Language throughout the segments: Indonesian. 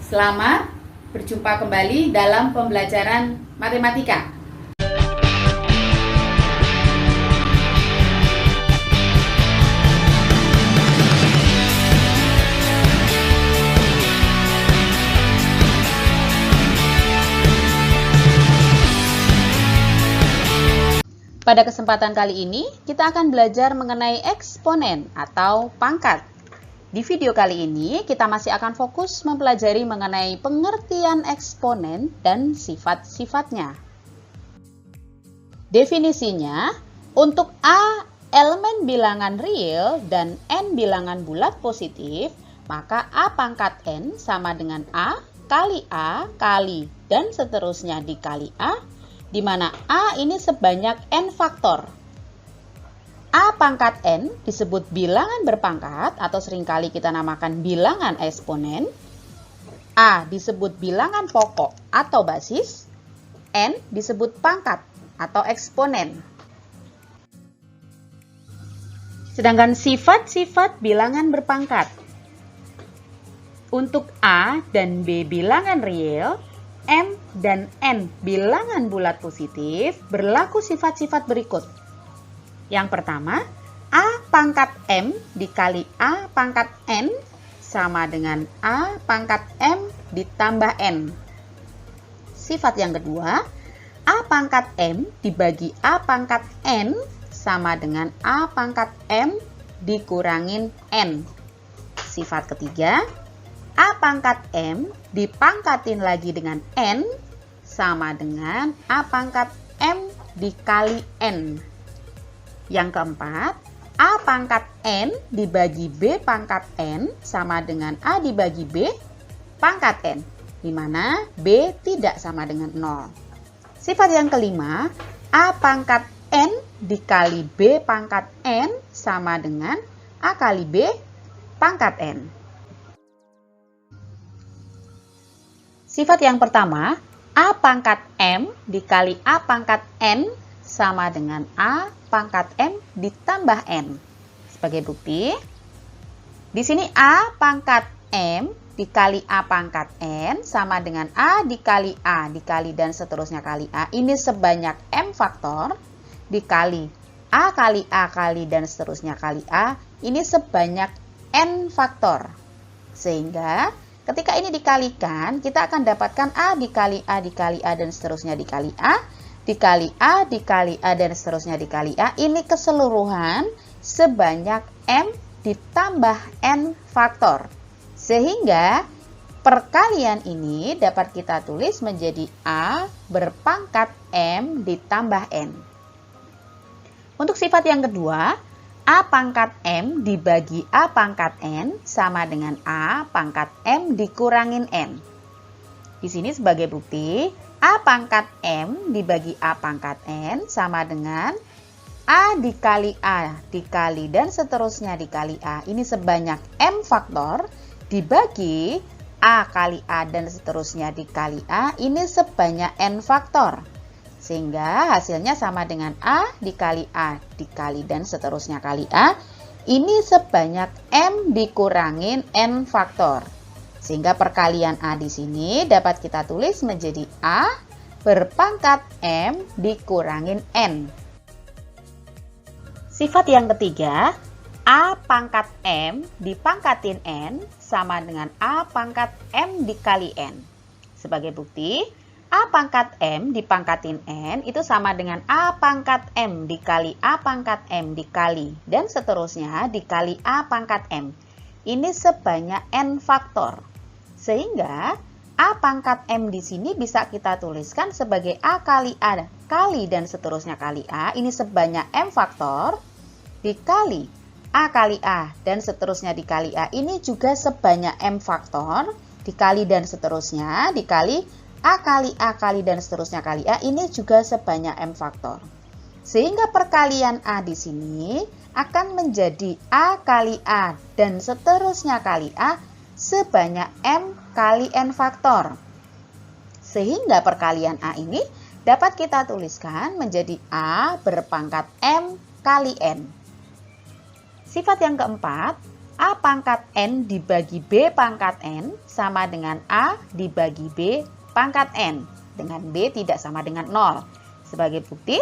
Selamat berjumpa kembali dalam pembelajaran matematika. Pada kesempatan kali ini, kita akan belajar mengenai eksponen atau pangkat. Di video kali ini, kita masih akan fokus mempelajari mengenai pengertian eksponen dan sifat-sifatnya. Definisinya, untuk A elemen bilangan real dan N bilangan bulat positif, maka A pangkat N sama dengan A kali dan seterusnya dikali A, di mana A ini sebanyak N faktor. A pangkat N disebut bilangan berpangkat atau seringkali kita namakan bilangan eksponen. A disebut bilangan pokok atau basis. N disebut pangkat atau eksponen. Sedangkan sifat-sifat bilangan berpangkat. Untuk A dan B bilangan real, M dan N bilangan bulat positif, berlaku sifat-sifat berikut. Yang pertama, A pangkat M dikali A pangkat N sama dengan A pangkat M ditambah N. Sifat yang kedua, A pangkat M dibagi A pangkat N sama dengan A pangkat M dikurangin N. Sifat ketiga, A pangkat M dipangkatin lagi dengan N sama dengan A pangkat M dikali N. Yang keempat, A pangkat N dibagi B pangkat N sama dengan A dibagi B pangkat N, di mana B tidak sama dengan 0. Sifat yang kelima, A pangkat N dikali B pangkat N sama dengan A kali B pangkat N. Sifat yang pertama, A pangkat M dikali A pangkat N sama dengan A pangkat M ditambah N. Sebagai bukti, di sini A pangkat M dikali A pangkat N sama dengan A dikali dan seterusnya kali A. Ini sebanyak M faktor dikali A kali dan seterusnya kali A. Ini sebanyak N faktor. Sehingga ketika ini dikalikan, kita akan dapatkan A dikali A dan seterusnya dikali A, dikali A dan seterusnya dikali A. Ini keseluruhan sebanyak M ditambah N faktor. Sehingga perkalian ini dapat kita tulis menjadi A berpangkat M ditambah N. Untuk sifat yang kedua, A pangkat M dibagi A pangkat N sama dengan A pangkat M dikurangin N. Di sini sebagai bukti, A pangkat M dibagi A pangkat N sama dengan A dikali dan seterusnya dikali A. Ini sebanyak M faktor dibagi A kali A dan seterusnya dikali A. Ini sebanyak N faktor. Sehingga hasilnya sama dengan A dikali dan seterusnya kali A. Ini sebanyak M dikurangin N faktor. Sehingga perkalian A di sini dapat kita tulis menjadi A berpangkat M dikurangin N. Sifat yang ketiga, A pangkat M dipangkatin N sama dengan A pangkat M dikali N. Sebagai bukti, A pangkat M dipangkatin N itu sama dengan A pangkat M dikali A pangkat M dikali dan seterusnya dikali A pangkat M. Ini sebanyak N faktor. Sehingga A pangkat M di sini bisa kita tuliskan sebagai A kali dan seterusnya kali A. Ini sebanyak M faktor dikali A dan seterusnya dikali A. Ini juga sebanyak M faktor dikali dan seterusnya dikali A kali dan seterusnya kali A. Ini juga sebanyak M faktor. Sehingga perkalian A di sini akan menjadi A kali A dan seterusnya kali A sebanyak M kali N faktor. Sehingga perkalian A ini dapat kita tuliskan menjadi A berpangkat M kali N. Sifat yang keempat, A pangkat N dibagi B pangkat N sama dengan A dibagi B pangkat N. Dengan B tidak sama dengan 0. Sebagai bukti,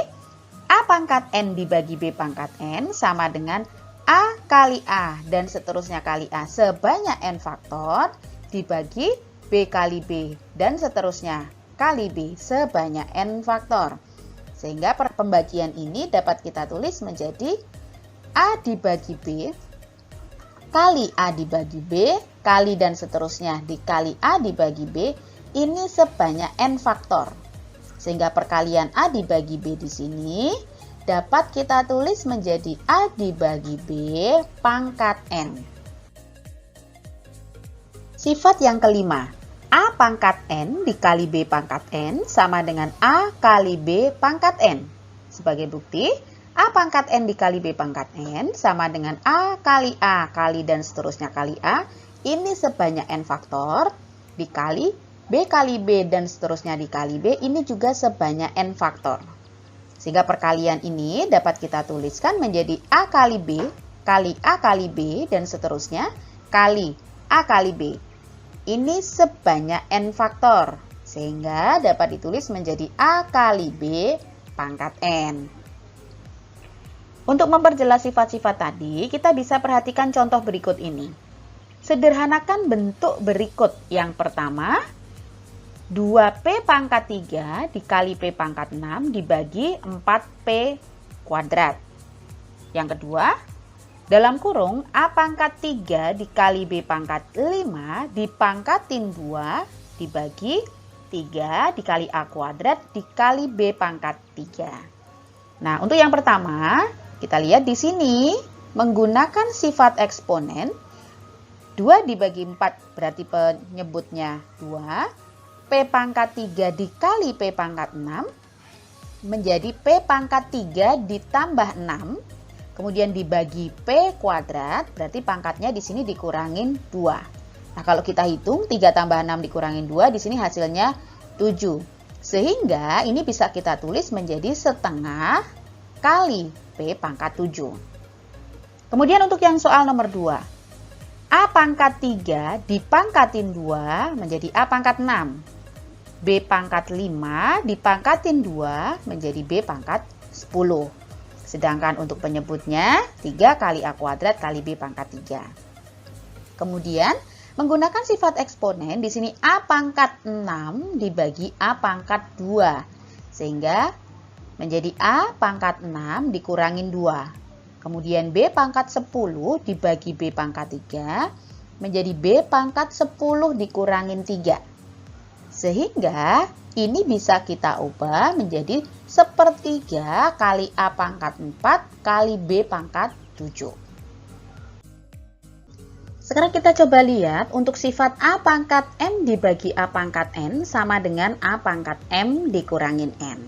A pangkat N dibagi B pangkat N sama dengan A kali A dan seterusnya kali A sebanyak N faktor dibagi B kali B dan seterusnya kali B sebanyak N faktor. Sehingga pembagian ini dapat kita tulis menjadi A dibagi B kali A dibagi B kali dan seterusnya dikali A dibagi B ini sebanyak N faktor. Sehingga perkalian A dibagi B di sini dapat kita tulis menjadi A dibagi B pangkat N. Sifat yang kelima, A pangkat N dikali B pangkat N sama dengan A kali B pangkat N. Sebagai bukti, A pangkat N dikali B pangkat N sama dengan A kali dan seterusnya kali A. Ini sebanyak N faktor dikali B kali B dan seterusnya dikali B. Ini juga sebanyak N faktor. Sehingga perkalian ini dapat kita tuliskan menjadi A kali B kali A kali B dan seterusnya kali A kali B. Ini sebanyak N faktor. Sehingga dapat ditulis menjadi A kali B pangkat N. Untuk memperjelas sifat-sifat tadi, kita bisa perhatikan contoh berikut ini. Sederhanakan bentuk berikut. Yang pertama, 2P pangkat 3 dikali P pangkat 6 dibagi 4P kuadrat. Yang kedua, dalam kurung A pangkat 3 dikali B pangkat 5 dipangkatin 2 dibagi 3 dikali A kuadrat dikali B pangkat 3. Nah, untuk yang pertama, kita lihat di sini menggunakan sifat eksponen. 2 dibagi 4 berarti penyebutnya 2. P pangkat 3 dikali P pangkat 6 menjadi P pangkat 3 ditambah 6. Kemudian dibagi P kuadrat, berarti pangkatnya di sini dikurangin 2. Nah, kalau kita hitung 3 tambah 6 dikurangin 2, di sini hasilnya 7. Sehingga ini bisa kita tulis menjadi setengah kali P pangkat 7. Kemudian untuk yang soal nomor 2. A pangkat 3 dipangkatin 2 menjadi A pangkat 6. B pangkat 5 dipangkatin 2 menjadi B pangkat 10. Sedangkan untuk penyebutnya 3 kali A kuadrat kali B pangkat 3. Kemudian menggunakan sifat eksponen di sini A pangkat 6 dibagi A pangkat 2. Sehingga menjadi A pangkat 6 dikurangin 2. Kemudian B pangkat 10 dibagi B pangkat 3 menjadi B pangkat 10 dikurangin 3. Sehingga ini bisa kita ubah menjadi sepertiga kali A pangkat 4 kali B pangkat 7. Sekarang kita coba lihat untuk sifat A pangkat M dibagi A pangkat N sama dengan A pangkat M dikurangin N.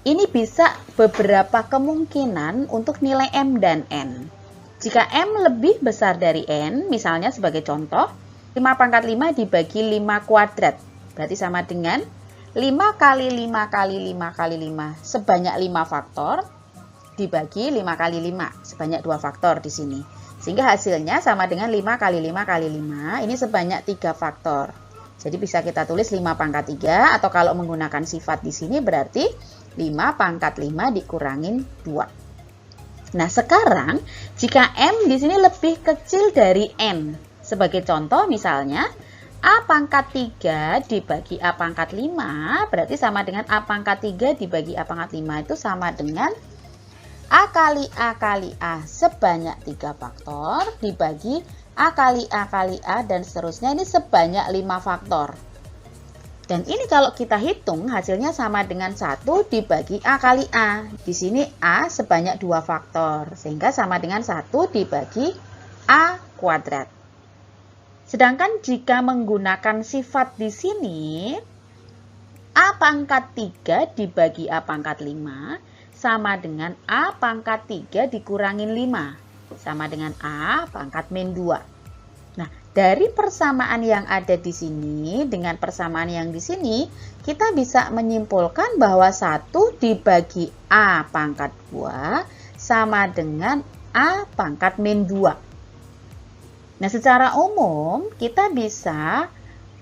Ini bisa beberapa kemungkinan untuk nilai M dan N. Jika M lebih besar dari N, misalnya sebagai contoh, 5 pangkat 5 dibagi 5 kuadrat. Berarti sama dengan 5 kali 5 kali 5 kali 5 sebanyak 5 faktor dibagi 5 kali 5 sebanyak 2 faktor di sini. Sehingga hasilnya sama dengan 5 kali 5 kali 5 ini sebanyak 3 faktor. Jadi bisa kita tulis 5 pangkat 3 atau kalau menggunakan sifat di sini berarti 5 pangkat 5 dikurangin 2. Nah, sekarang jika M di sini lebih kecil dari N. Sebagai contoh misalnya A pangkat 3 dibagi A pangkat 5 berarti sama dengan A pangkat 3 dibagi A pangkat 5 itu sama dengan A kali A sebanyak 3 faktor dibagi A kali A dan seterusnya ini sebanyak 5 faktor. Dan ini kalau kita hitung hasilnya sama dengan 1 dibagi A kali A. Di sini A sebanyak 2 faktor sehingga sama dengan 1 dibagi A kuadrat. Sedangkan jika menggunakan sifat di sini, A pangkat 3 dibagi A pangkat 5 sama dengan A pangkat 3 dikurangin 5. Sama dengan A pangkat min 2. Nah, dari persamaan yang ada di sini dengan persamaan yang di sini, kita bisa menyimpulkan bahwa 1 dibagi A pangkat 2 sama dengan A pangkat min 2. Nah, secara umum kita bisa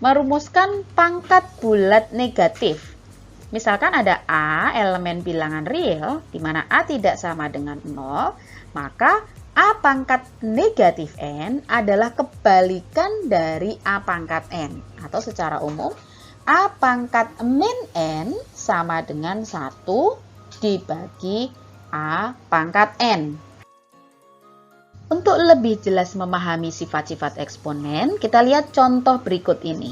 merumuskan pangkat bulat negatif. Misalkan ada A elemen bilangan real, di mana A tidak sama dengan 0, maka A pangkat negatif N adalah kebalikan dari A pangkat N. Atau secara umum, A pangkat min N sama dengan 1 dibagi A pangkat N. Untuk lebih jelas memahami sifat-sifat eksponen, kita lihat contoh berikut ini.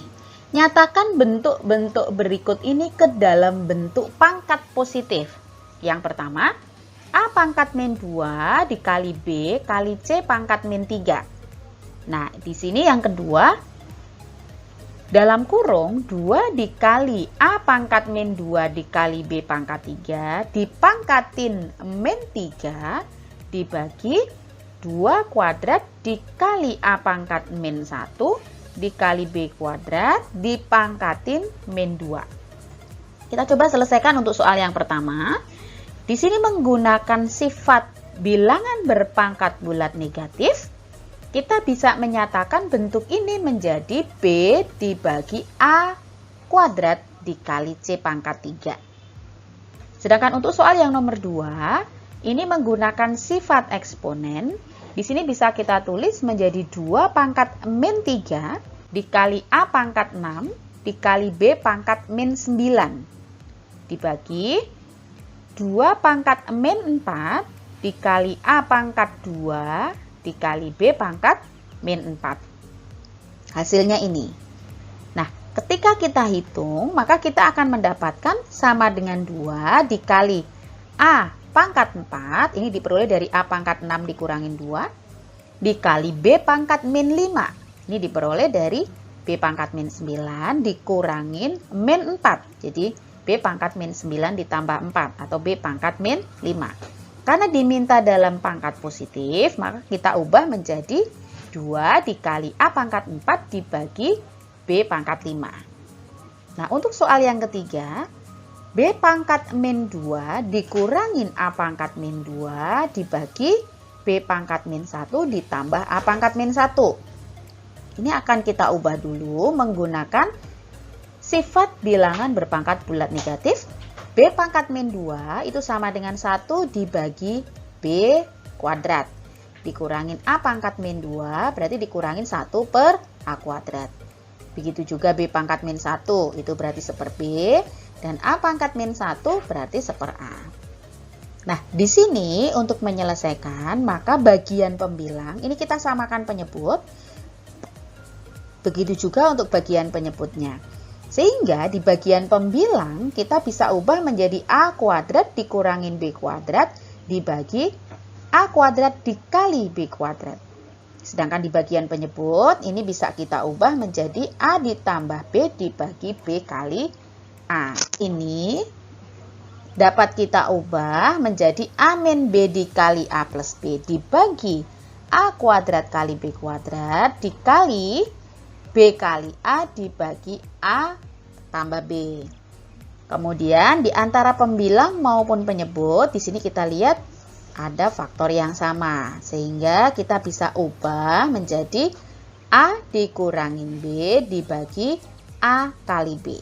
Nyatakan bentuk-bentuk berikut ini ke dalam bentuk pangkat positif. Yang pertama, A pangkat min 2 dikali B kali C pangkat min 3. Nah, di sini yang kedua, dalam kurung 2 dikali A pangkat min 2 dikali B pangkat 3 dipangkatin min 3 dibagi 2 kuadrat dikali A pangkat min 1 dikali B kuadrat dipangkatin min 2. Kita coba selesaikan untuk soal yang pertama. Di sini menggunakan sifat bilangan berpangkat bulat negatif, kita bisa menyatakan bentuk ini menjadi B dibagi A kuadrat dikali C pangkat 3. Sedangkan untuk soal yang nomor 2, ini menggunakan sifat eksponen. Di sini bisa kita tulis menjadi 2 pangkat min 3 dikali A pangkat 6 dikali B pangkat min 9 dibagi 2 pangkat min 4 dikali A pangkat 2 dikali B pangkat min 4. Hasilnya ini. Nah, ketika kita hitung, maka kita akan mendapatkan sama dengan 2 dikali A pangkat 4, ini diperoleh dari A pangkat 6 dikurangin 2, dikali B pangkat min 5, ini diperoleh dari B pangkat min 9 dikurangin min 4. Jadi B pangkat min 9 ditambah 4 atau B pangkat min 5. Karena diminta dalam pangkat positif, maka kita ubah menjadi 2 dikali A pangkat 4 dibagi B pangkat 5. Nah, untuk soal yang ketiga, B pangkat min 2 dikurangin A pangkat min 2 dibagi B pangkat min 1 ditambah A pangkat min 1. Ini akan kita ubah dulu menggunakan sifat bilangan berpangkat bulat negatif. B pangkat min 2 itu sama dengan 1 dibagi B kuadrat. Dikurangin A pangkat min 2 berarti dikurangin 1 per A kuadrat. Begitu juga B pangkat min 1 itu berarti 1 per B. Dan A pangkat min 1 berarti 1 per A. Nah, di sini untuk menyelesaikan, maka bagian pembilang, ini kita samakan penyebut. Begitu juga untuk bagian penyebutnya. Sehingga di bagian pembilang, kita bisa ubah menjadi A kuadrat dikurangin B kuadrat dibagi A kuadrat dikali B kuadrat. Sedangkan di bagian penyebut, ini bisa kita ubah menjadi A ditambah B dibagi B kali A. Ini dapat kita ubah menjadi A min B dikali A plus B dibagi A kuadrat kali B kuadrat dikali B kali A dibagi A tambah B. Kemudian di antara pembilang maupun penyebut, di sini kita lihat ada faktor yang sama. Sehingga kita bisa ubah menjadi A dikurangin B dibagi A kali B.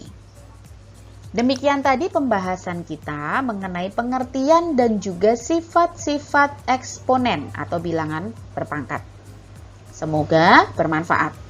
Demikian tadi pembahasan kita mengenai pengertian dan juga sifat-sifat eksponen atau bilangan berpangkat. Semoga bermanfaat.